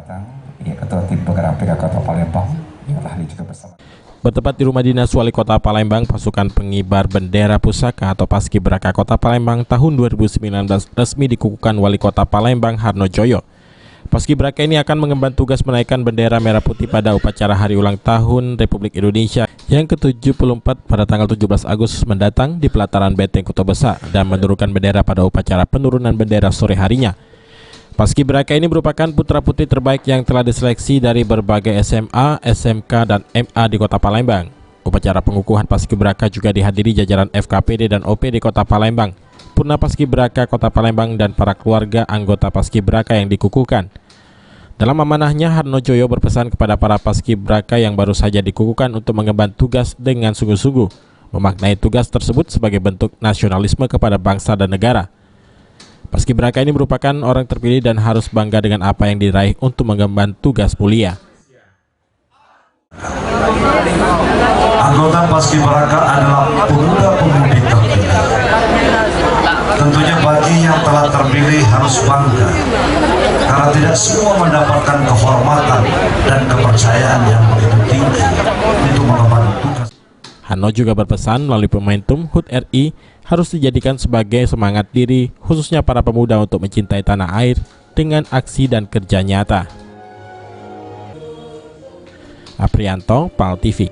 Ketua Tim Penggerak PKK Kota Palembang, yang ahli juga bersama. Bertempat di rumah dinas Wali Kota Palembang, pasukan pengibar bendera pusaka atau Paskibraka Kota Palembang tahun 2019 resmi dikukuhkan Wali Kota Palembang Harno Joyo. Paskibraka ini akan mengemban tugas menaikkan bendera merah putih pada upacara Hari Ulang Tahun Republik Indonesia yang ke-74 pada tanggal 17 Agustus mendatang di pelataran Benteng Kota Besar dan menurunkan bendera pada upacara penurunan bendera sore harinya. Paskibraka ini merupakan putra-putri terbaik yang telah diseleksi dari berbagai SMA, SMK, dan MA di Kota Palembang. Upacara pengukuhan Paskibraka juga dihadiri jajaran FKPD dan OPD Kota Palembang, Purna Paskibraka Kota Palembang, dan para keluarga anggota Paskibraka yang dikukuhkan. Dalam amanahnya, Harno Joyo berpesan kepada para Paskibraka yang baru saja dikukuhkan untuk mengemban tugas dengan sungguh-sungguh, memaknai tugas tersebut sebagai bentuk nasionalisme kepada bangsa dan negara. Paskibraka ini merupakan orang terpilih dan harus bangga dengan apa yang diraih untuk mengemban tugas mulia. Anggota Paskibraka adalah pemuda-pemudi terpilih. Tentunya bagi yang telah terpilih harus bangga, karena tidak semua mendapatkan kehormatan dan kepercayaan yang begitu tinggi untuk mengemban tugas. Harno juga berpesan melalui momentum HUT RI harus dijadikan sebagai semangat diri khususnya para pemuda untuk mencintai tanah air dengan aksi dan kerja nyata. Aprianto, PAL TV.